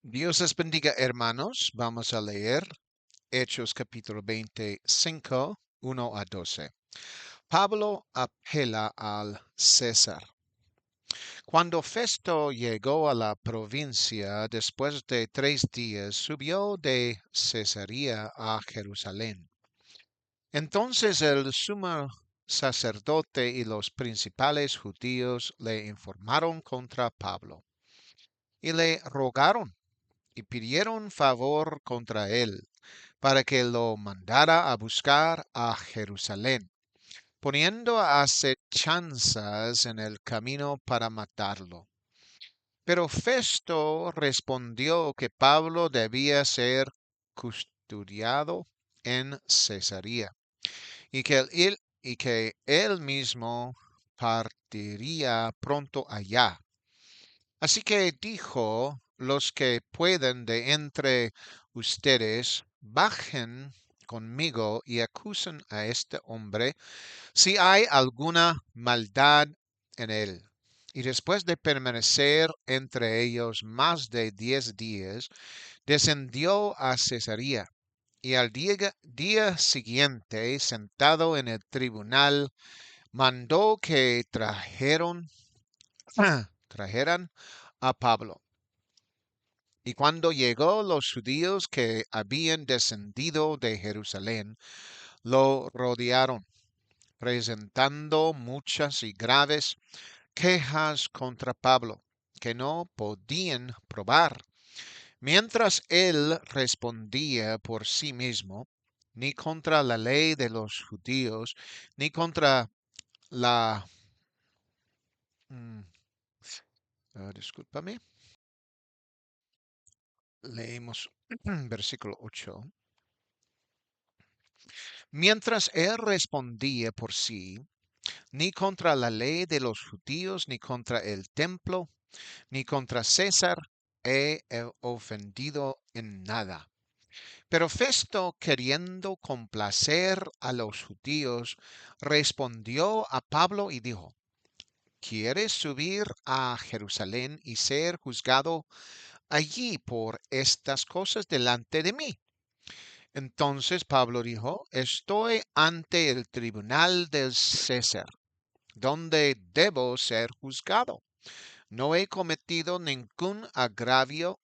Dios les bendiga, hermanos. Vamos a leer Hechos capítulo 25, 1 a 12. Pablo apela al César. Cuando Festo llegó a la provincia, después de 3 días, subió de Cesarea a Jerusalén. Entonces el sumo sacerdote y los principales judíos le informaron contra Pablo y le rogaron y pidieron favor contra él, para que lo mandara a buscar a Jerusalén, poniendo acechanzas en el camino para matarlo. Pero Festo respondió que Pablo debía ser custodiado en Cesarea y que él mismo partiría pronto allá. Así que dijo: los que pueden de entre ustedes, bajen conmigo y acusen a este hombre si hay alguna maldad en él. Y después de permanecer entre ellos más de 10 días, descendió a Cesarea. Y al día siguiente, sentado en el tribunal, mandó que trajeran a Pablo. Y cuando llegó, los judíos que habían descendido de Jerusalén lo rodearon, presentando muchas y graves quejas contra Pablo, que no podían probar. Mientras él respondía por sí mismo, ni contra la ley de los judíos, ni contra la... discúlpame, leemos versículo 8. Mientras él respondía por sí, ni contra la ley de los judíos, ni contra el templo, ni contra César he ofendido en nada. Pero Festo, queriendo complacer a los judíos, respondió a Pablo y dijo: ¿quieres subir a Jerusalén y ser juzgado allí por estas cosas delante de mí? Entonces Pablo dijo: estoy ante el tribunal del César, donde debo ser juzgado. No he cometido ningún agravio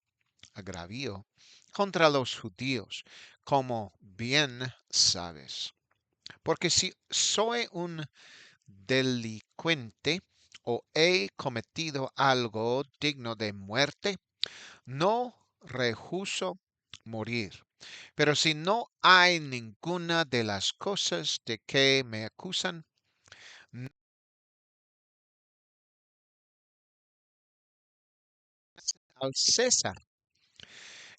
contra los judíos, como bien sabes. Porque si soy un delincuente o he cometido algo digno de muerte, no rehuso morir. Pero si no hay ninguna de las cosas de que me acusan, no al César.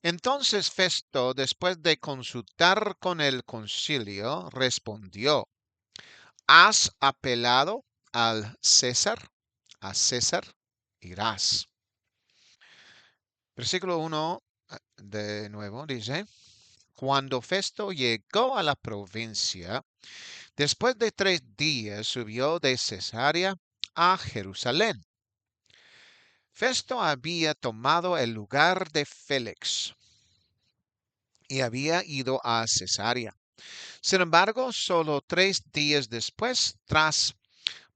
Entonces Festo, después de consultar con el concilio, respondió: ¿has apelado al César? A César irás. Versículo 1 de nuevo dice: cuando Festo llegó a la provincia, después de 3 días subió de Cesarea a Jerusalén. Festo había tomado el lugar de Félix y había ido a Cesarea. Sin embargo, solo 3 días después, tras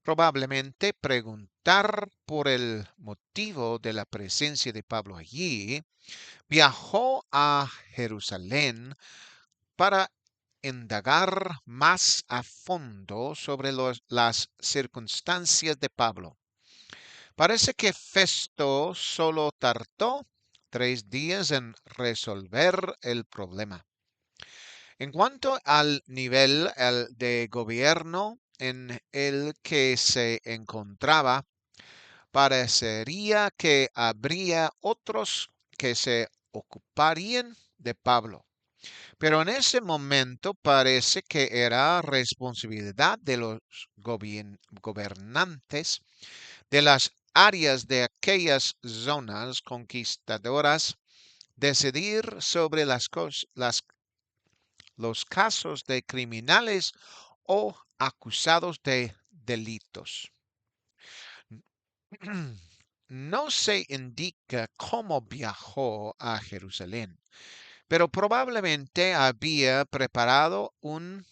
probablemente preguntar por el motivo de la presencia de Pablo allí, viajó a Jerusalén para indagar más a fondo sobre las circunstancias de Pablo. Parece que Festo solo tardó 3 días en resolver el problema. En cuanto al nivel de gobierno en el que se encontraba, parecería que habría otros que se ocuparían de Pablo. Pero en ese momento parece que era responsabilidad de los gobernantes de las áreas de aquellas zonas conquistadoras decidir sobre los casos de criminales o acusados de delitos. no se indica cómo viajó a Jerusalén, pero probablemente había preparado un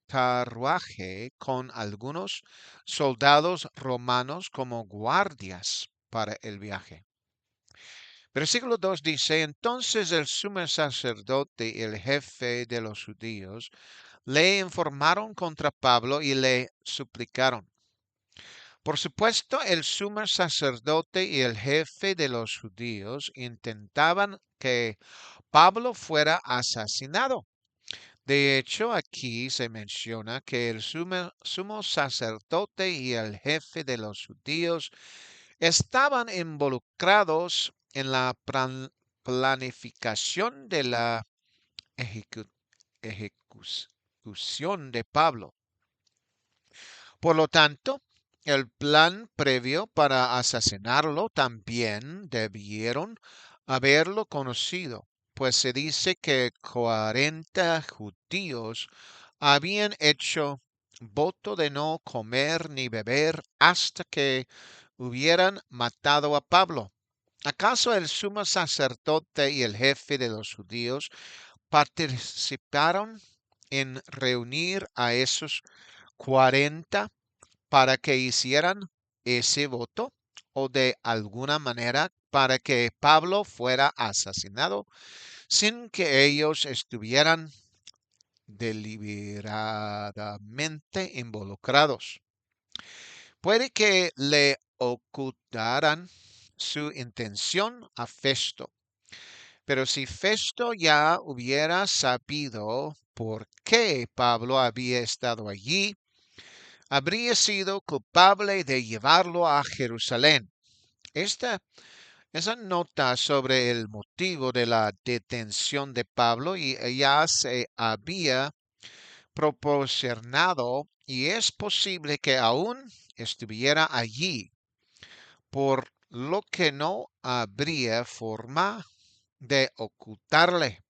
carruaje con algunos soldados romanos como guardias para el viaje. Versículo 2 dice, entonces el sumo sacerdote y el jefe de los judíos le informaron contra Pablo y le suplicaron. Por supuesto, el sumo sacerdote y el jefe de los judíos intentaban que Pablo fuera asesinado. De hecho, aquí se menciona que el sumo sacerdote y el jefe de los judíos estaban involucrados en la planificación de la ejecu- ejecución de Pablo. Por lo tanto, el plan previo para asesinarlo también debieron haberlo conocido, pues se dice que 40 judíos habían hecho voto de no comer ni beber hasta que hubieran matado a Pablo. ¿Acaso el sumo sacerdote y el jefe de los judíos participaron en reunir a esos 40 para que hicieran ese voto o de alguna manera para que Pablo fuera asesinado sin que ellos estuvieran deliberadamente involucrados? Puede que le ocultaran su intención a Festo, pero si Festo ya hubiera sabido por qué Pablo había estado allí, habría sido culpable de llevarlo a Jerusalén. Esa nota sobre el motivo de la detención de Pablo y ya se había proporcionado y es posible que aún estuviera allí, por lo que no habría forma de ocultarle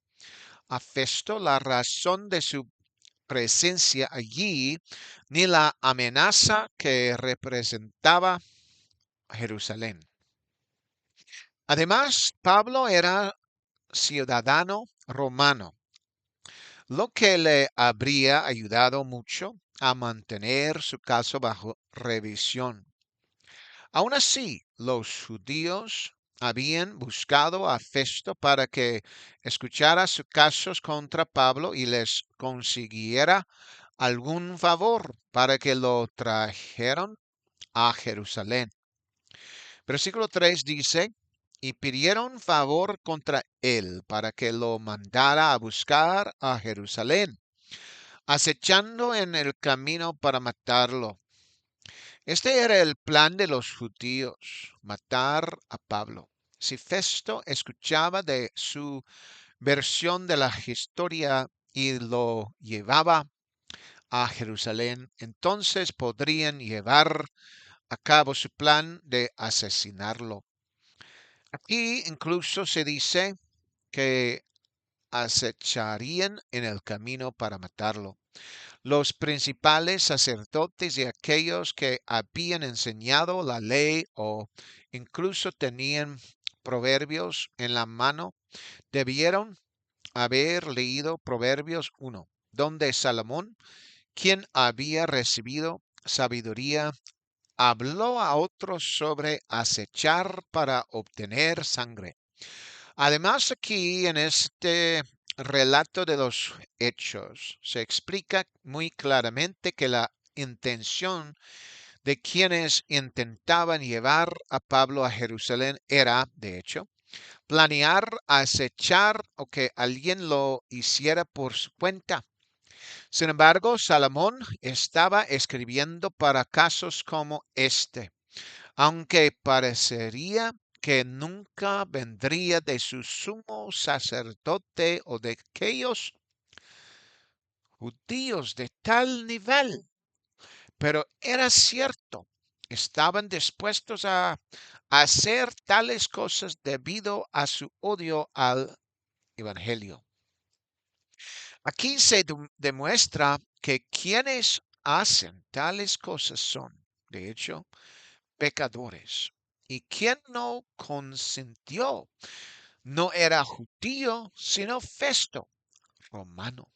a Festo la razón de su presencia allí ni la amenaza que representaba Jerusalén. Además, Pablo era ciudadano romano, lo que le habría ayudado mucho a mantener su caso bajo revisión. Aun así, los judíos habían buscado a Festo para que escuchara sus casos contra Pablo y les consiguiera algún favor para que lo trajeran a Jerusalén. Versículo 3 dice, y pidieron favor contra él para que lo mandara a buscar a Jerusalén, acechando en el camino para matarlo. Este era el plan de los judíos, matar a Pablo. Si Festo escuchaba de su versión de la historia y lo llevaba a Jerusalén, entonces podrían llevar a cabo su plan de asesinarlo. Aquí incluso se dice que acecharían en el camino para matarlo. Los principales sacerdotes y aquellos que habían enseñado la ley o incluso tenían proverbios en la mano debieron haber leído Proverbios 1, donde Salomón, quien había recibido sabiduría, habló a otros sobre acechar para obtener sangre. Además, aquí en este relato de los hechos se explica muy claramente que la intención de quienes intentaban llevar a Pablo a Jerusalén era, de hecho, planear, acechar o que alguien lo hiciera por su cuenta. Sin embargo, Salomón estaba escribiendo para casos como este, aunque parecería que nunca vendría de su sumo sacerdote o de aquellos judíos de tal nivel. Pero era cierto, estaban dispuestos a hacer tales cosas debido a su odio al Evangelio. Aquí se demuestra que quienes hacen tales cosas son, de hecho, pecadores. ¿Y quién no consintió? No era judío, sino Festo, romano.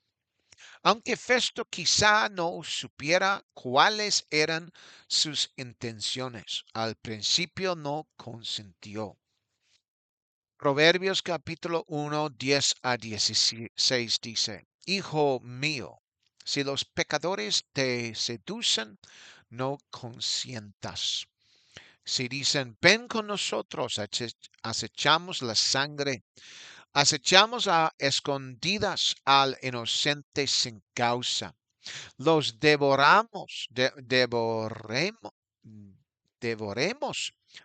Aunque Festo quizá no supiera cuáles eran sus intenciones, al principio no consintió. Proverbios capítulo 1, 10 a 16 dice, Hijo mío, si los pecadores te seducen, no consientas. Si dicen, ven con nosotros, acechamos la sangre, acechamos a escondidas al inocente sin causa. Los devoremos,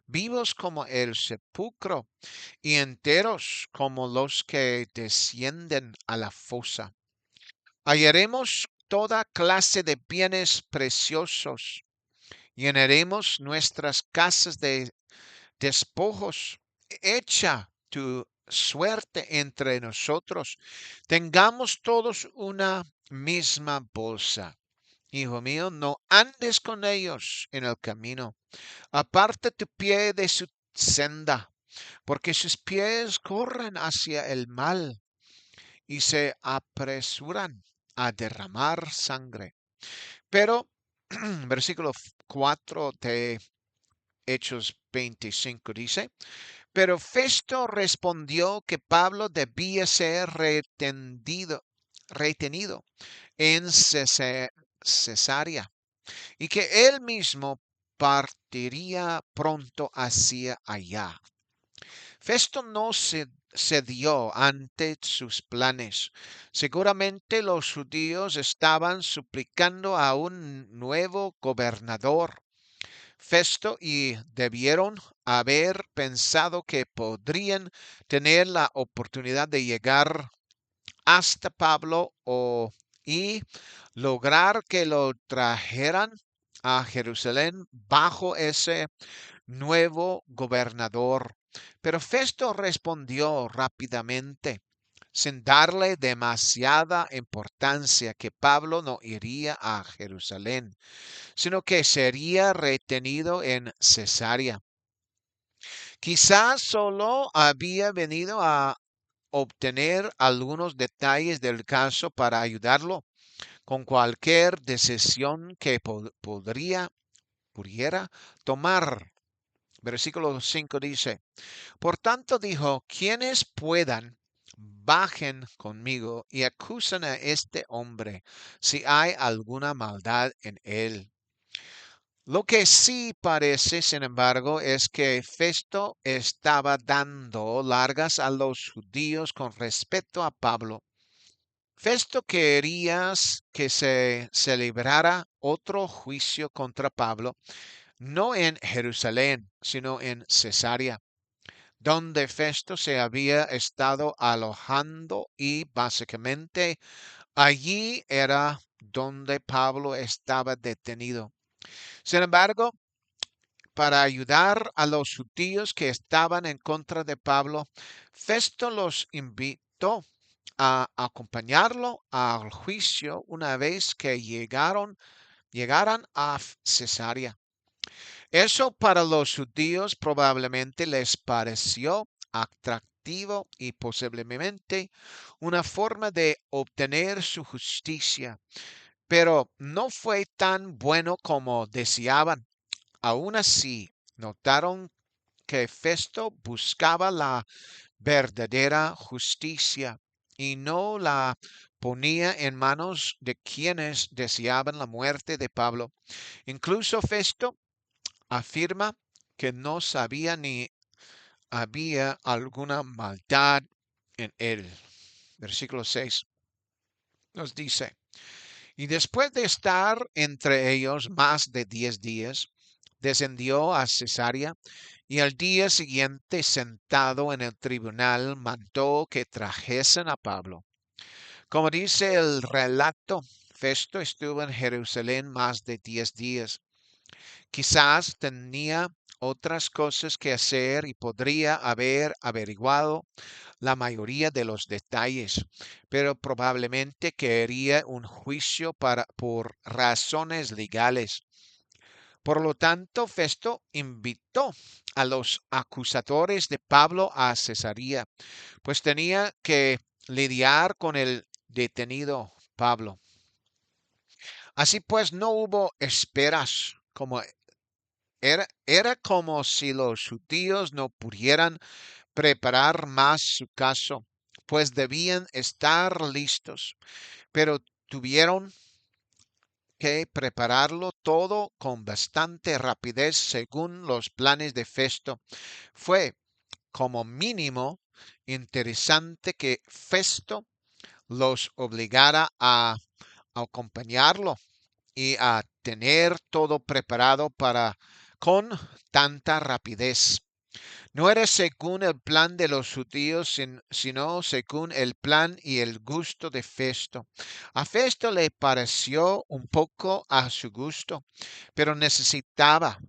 vivos como el sepulcro y enteros como los que descienden a la fosa. Hallaremos toda clase de bienes preciosos, llenaremos nuestras casas de despojos. Echa tu suerte entre nosotros. Tengamos todos una misma bolsa. Hijo mío, no andes con ellos en el camino. Aparta tu pie de su senda, porque sus pies corren hacia el mal y se apresuran a derramar sangre. Pero, versículo 4 de Hechos 25 dice, pero Festo respondió que Pablo debía ser retenido en Cesarea y que él mismo partiría pronto hacia allá. Festo no cedió ante sus planes. Seguramente los judíos estaban suplicando a un nuevo gobernador. Festo y debieron haber pensado que podrían tener la oportunidad de llegar hasta Pablo y lograr que lo trajeran a Jerusalén bajo ese nuevo gobernador. Pero Festo respondió rápidamente, sin darle demasiada importancia, que Pablo no iría a Jerusalén, sino que sería retenido en Cesarea. Quizás solo había venido a obtener algunos detalles del caso para ayudarlo con cualquier decisión que pudiera tomar. Versículo 5 dice, por tanto dijo, quienes puedan, bajen conmigo y acusen a este hombre si hay alguna maldad en él. Lo que sí parece, sin embargo, es que Festo estaba dando largas a los judíos con respecto a Pablo. Festo quería que se celebrara otro juicio contra Pablo, no en Jerusalén, sino en Cesarea, donde Festo se había estado alojando y básicamente allí era donde Pablo estaba detenido. Sin embargo, para ayudar a los judíos que estaban en contra de Pablo, Festo los invitó a acompañarlo al juicio una vez que llegaran a Cesarea. Eso para los judíos probablemente les pareció atractivo y posiblemente una forma de obtener su justicia, pero no fue tan bueno como deseaban. Aún así, notaron que Festo buscaba la verdadera justicia y no la ponía en manos de quienes deseaban la muerte de Pablo. Incluso Festo afirma que no sabía ni había alguna maldad en él. Versículo 6 nos dice, y después de estar entre ellos más de 10 días, descendió a Cesarea y al día siguiente, sentado en el tribunal, mandó que trajesen a Pablo. Como dice el relato, Festo estuvo en Jerusalén más de 10 días. Quizás tenía otras cosas que hacer y podría haber averiguado la mayoría de los detalles, pero probablemente quería un juicio por razones legales. Por lo tanto, Festo invitó a los acusadores de Pablo a Cesarea, pues tenía que lidiar con el detenido Pablo. Así pues, no hubo esperas, como era como si los judíos no pudieran preparar más su caso, pues debían estar listos, pero tuvieron que prepararlo todo con bastante rapidez según los planes de Festo. Fue como mínimo interesante que Festo los obligara a acompañarlo y a tener todo preparado para con tanta rapidez. No era según el plan de los judíos, sino según el plan y el gusto de Festo. A Festo le pareció un poco a su gusto, pero necesitaba,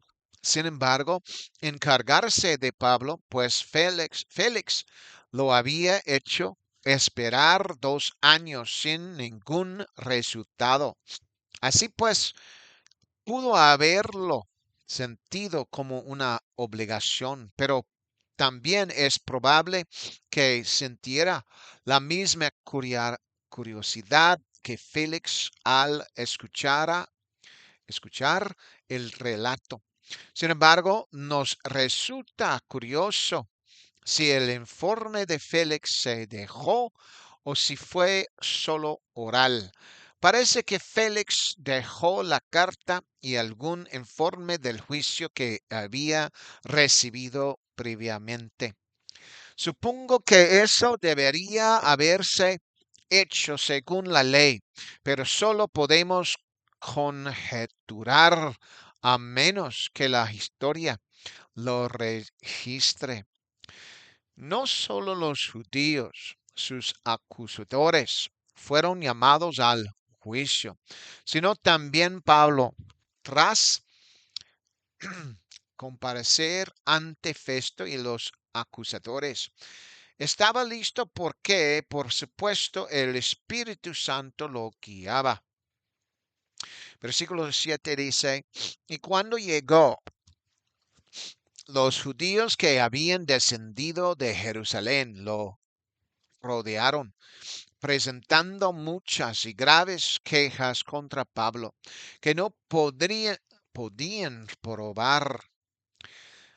sin embargo, encargarse de Pablo, pues Félix lo había hecho esperar 2 años sin ningún resultado. Así pues, pudo haberlo sentido como una obligación, pero también es probable que sintiera la misma curiosidad que Félix al escuchar el relato. Sin embargo, nos resulta curioso si el informe de Félix se dejó o si fue solo oral. Parece que Félix dejó la carta y algún informe del juicio que había recibido previamente. Supongo que eso debería haberse hecho según la ley, pero solo podemos conjeturar a menos que la historia lo registre. No solo los judíos, sus acusadores, fueron llamados al juicio, sino también Pablo, tras comparecer ante Festo y los acusadores. Estaba listo porque, por supuesto, el Espíritu Santo lo guiaba. Versículo 7 dice, y cuando llegó, los judíos que habían descendido de Jerusalén lo rodearon, presentando muchas y graves quejas contra Pablo, que no podían probar.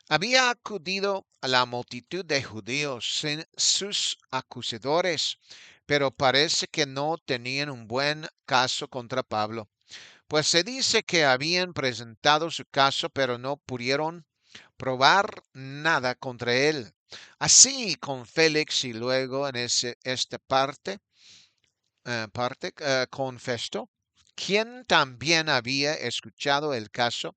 Había acudido a la multitud de judíos, sus acusadores, pero parece que no tenían un buen caso contra Pablo, pues se dice que habían presentado su caso, pero no pudieron probar nada contra él. Así con Félix y luego en esta parte con Festo, quien también había escuchado el caso.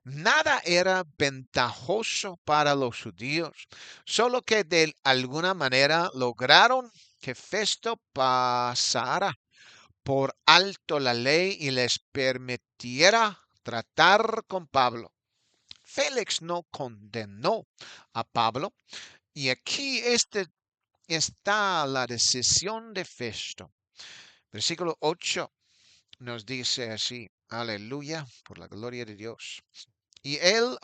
Nada era ventajoso para los judíos, solo que de alguna manera lograron que Festo pasara por alto la ley y les permitiera tratar con Pablo. Félix no condenó a Pablo y aquí está la decisión de Festo. Versículo 8 nos dice así, aleluya, por la gloria de Dios. Y él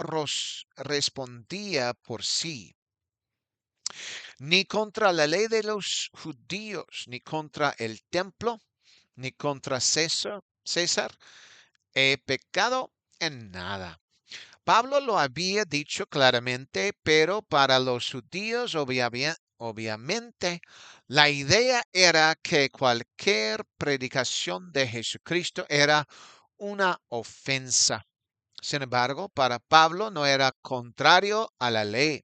respondía por sí, ni contra la ley de los judíos, ni contra el templo, ni contra César, he pecado en nada. Pablo lo había dicho claramente, pero para los judíos obviamente la idea era que cualquier predicación de Jesucristo era una ofensa. Sin embargo, para Pablo no era contrario a la ley.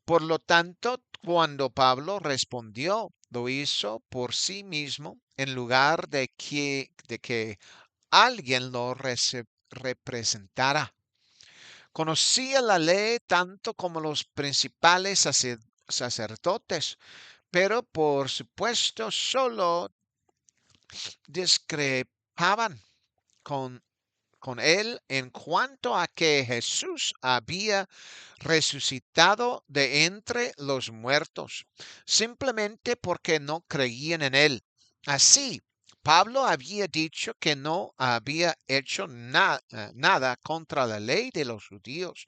Por lo tanto, cuando Pablo respondió, lo hizo por sí mismo en lugar de que alguien lo representara. Conocía la ley tanto como los principales sacerdotes, pero por supuesto solo discrepaban con él en cuanto a que Jesús había resucitado de entre los muertos, simplemente porque no creían en él. Así, Pablo había dicho que no había hecho nada contra la ley de los judíos,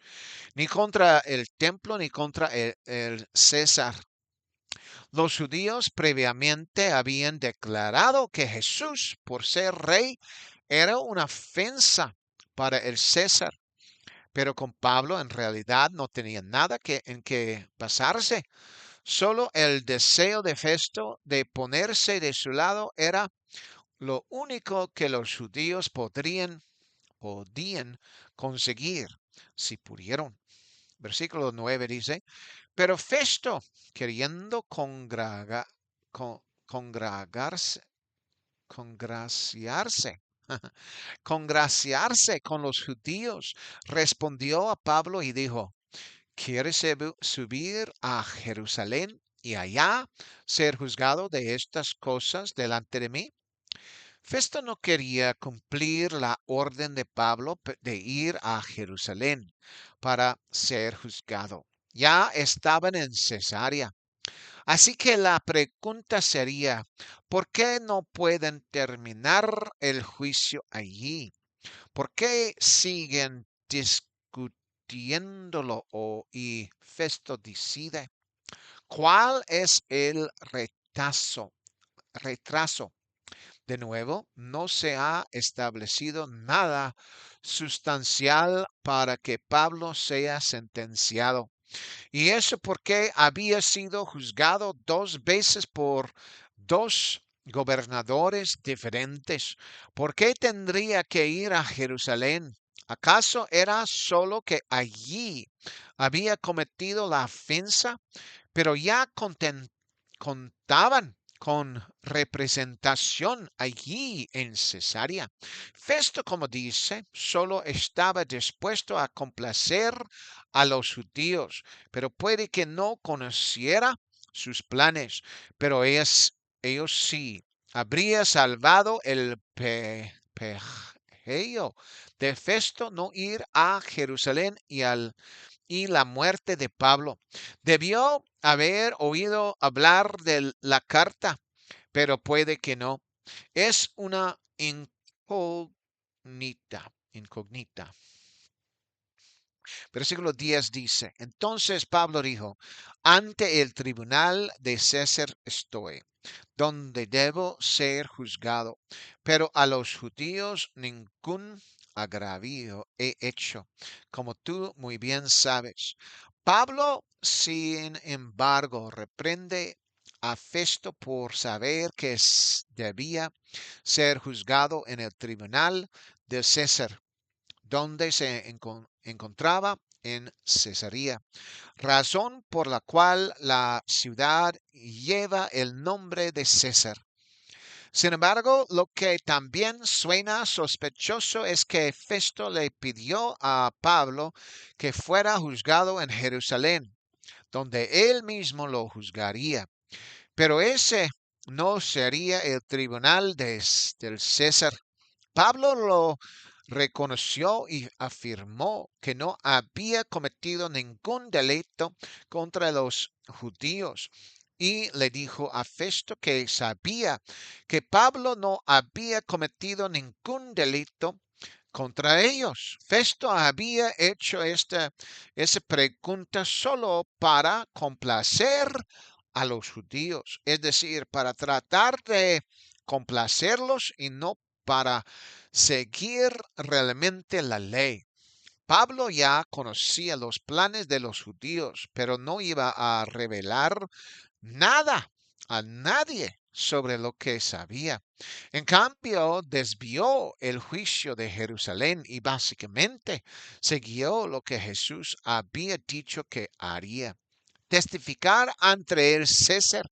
ni contra el templo, ni contra el César. Los judíos previamente habían declarado que Jesús, por ser rey, era una ofensa para el César. Pero con Pablo en realidad no tenía nada en que basarse. Solo el deseo de Festo de ponerse de su lado era lo único que los judíos podían conseguir si pudieron. Versículo 9 dice, pero Festo, queriendo congragarse, congraciarse, congraciarse con los judíos, respondió a Pablo y dijo, ¿quieres subir a Jerusalén y allá ser juzgado de estas cosas delante de mí? Festo no quería cumplir la orden de Pablo de ir a Jerusalén para ser juzgado. Ya estaban en Cesarea. Así que la pregunta sería, ¿por qué no pueden terminar el juicio allí? ¿Por qué siguen discutiéndolo y Festo decide? ¿Cuál es el retraso? De nuevo, no se ha establecido nada sustancial para que Pablo sea sentenciado. Y eso porque había sido juzgado 2 veces por 2 gobernadores diferentes. ¿Por qué tendría que ir a Jerusalén? ¿Acaso era solo que allí había cometido la ofensa? Pero ya contaban con representación allí en Cesarea. Festo, como dice, solo estaba dispuesto a complacer a los judíos, pero puede que no conociera sus planes, pero ellos sí. Habría salvado el pellejo de Festo no ir a Jerusalén y la muerte de Pablo. Debió haber oído hablar de la carta, pero puede que no. Es una incógnita. Versículo 10 dice, entonces Pablo dijo, ante el tribunal de César estoy, donde debo ser juzgado, pero a los judíos ningún agravio he hecho, como tú muy bien sabes. Pablo, sin embargo, reprende a Festo por saber que debía ser juzgado en el tribunal de César, donde se encontraba en Cesarea, razón por la cual la ciudad lleva el nombre de César. Sin embargo, lo que también suena sospechoso es que Festo le pidió a Pablo que fuera juzgado en Jerusalén, donde él mismo lo juzgaría. Pero ese no sería el tribunal del César. Pablo lo reconoció y afirmó que no había cometido ningún delito contra los judíos. Y le dijo a Festo que sabía que Pablo no había cometido ningún delito contra ellos. Festo había hecho esa pregunta solo para complacer a los judíos, es decir, para tratar de complacerlos y no para seguir realmente la ley. Pablo ya conocía los planes de los judíos, pero no iba a revelar nada a nadie sobre lo que sabía. En cambio, desvió el juicio de Jerusalén y básicamente siguió lo que Jesús había dicho que haría. Testificar ante el César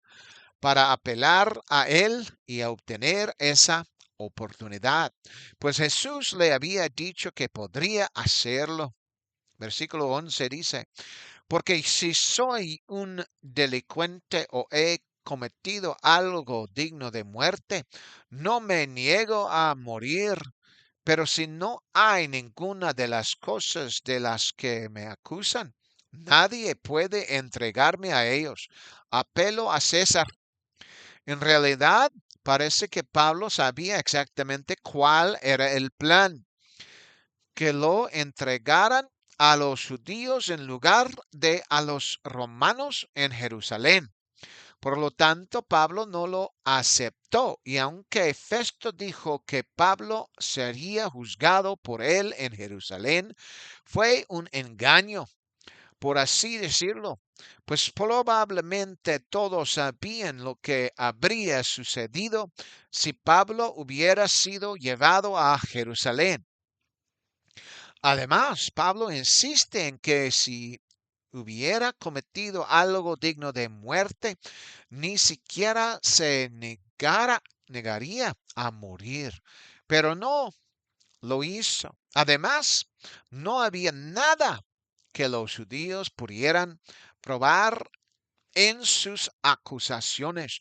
para apelar a él y a obtener esa oportunidad, pues Jesús le había dicho que podría hacerlo. Versículo 11 dice, porque si soy un delincuente o he cometido algo digno de muerte, no me niego a morir. Pero si no hay ninguna de las cosas de las que me acusan, nadie puede entregarme a ellos. Apelo a César. En realidad, parece que Pablo sabía exactamente cuál era el plan, que lo entregaran a los judíos en lugar de a los romanos en Jerusalén. Por lo tanto, Pablo no lo aceptó, y aunque Festo dijo que Pablo sería juzgado por él en Jerusalén, fue un engaño, por así decirlo, pues probablemente todos sabían lo que habría sucedido si Pablo hubiera sido llevado a Jerusalén. Además, Pablo insiste en que si hubiera cometido algo digno de muerte, ni siquiera se negaría a morir. Pero no lo hizo. Además, no había nada que los judíos pudieran probar en sus acusaciones,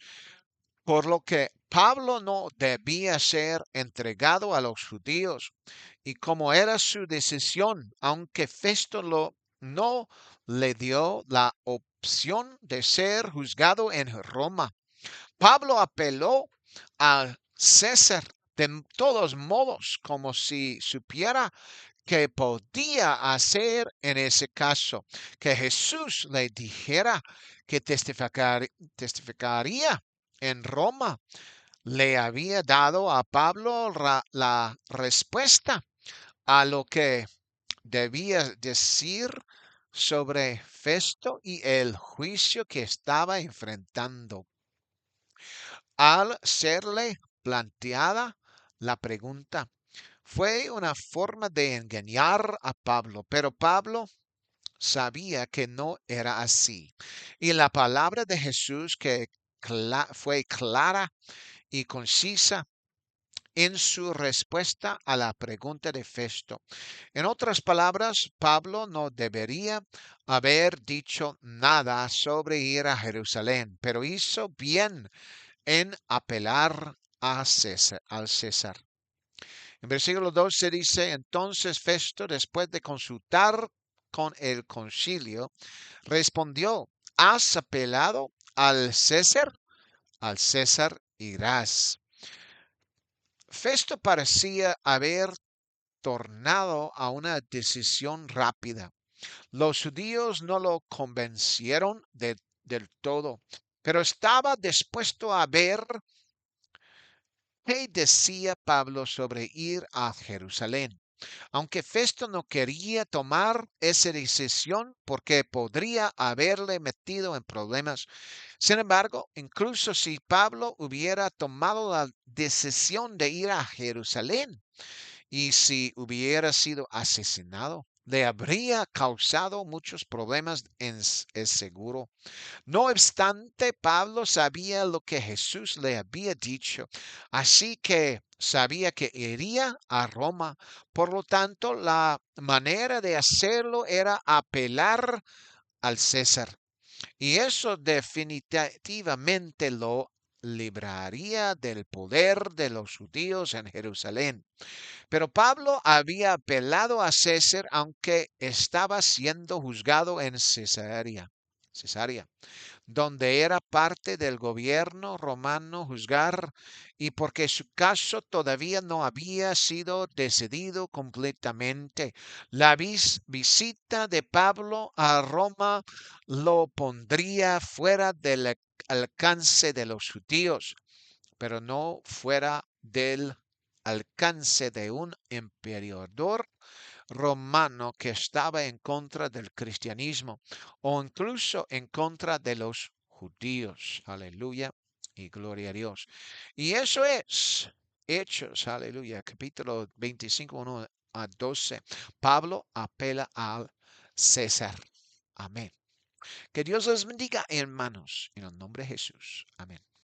por lo que Pablo no debía ser entregado a los judíos. Y como era su decisión, aunque Festo no le dio la opción de ser juzgado en Roma, Pablo apeló a César de todos modos, como si supiera que podía hacer en ese caso, que Jesús le dijera que testificaría en Roma. Le había dado a Pablo la respuesta a lo que debía decir sobre Festo y el juicio que estaba enfrentando. Al serle planteada la pregunta, fue una forma de engañar a Pablo, pero Pablo sabía que no era así. Y la palabra de Jesús que fue clara y concisa en su respuesta a la pregunta de Festo. En otras palabras, Pablo no debería haber dicho nada sobre ir a Jerusalén, pero hizo bien en apelar a César, al César. En versículo 12 dice, entonces Festo, después de consultar con el concilio, respondió, ¿has apelado al César? Al César irás. Festo parecía haber tornado a una decisión rápida. Los judíos no lo convencieron del todo, pero estaba dispuesto a ver qué decía Pablo sobre ir a Jerusalén. Aunque Festo no quería tomar esa decisión porque podría haberle metido en problemas. Sin embargo, incluso si Pablo hubiera tomado la decisión de ir a Jerusalén, y si hubiera sido asesinado, le habría causado muchos problemas, es seguro. No obstante, Pablo sabía lo que Jesús le había dicho, así que sabía que iría a Roma. Por lo tanto, la manera de hacerlo era apelar al César. Y eso definitivamente lo libraría del poder de los judíos en Jerusalén. Pero Pablo había apelado a César aunque estaba siendo juzgado en Cesarea, donde era parte del gobierno romano juzgar, y porque su caso todavía no había sido decidido completamente. La visita de Pablo a Roma lo pondría fuera del alcance de los judíos, pero no fuera del alcance de un emperador romano que estaba en contra del cristianismo o incluso en contra de los judíos. Aleluya y gloria a Dios. Y eso es Hechos, aleluya, capítulo 25, 1 a 12. Pablo apela al César. Amén. Que Dios les bendiga, hermanos, en el nombre de Jesús. Amén.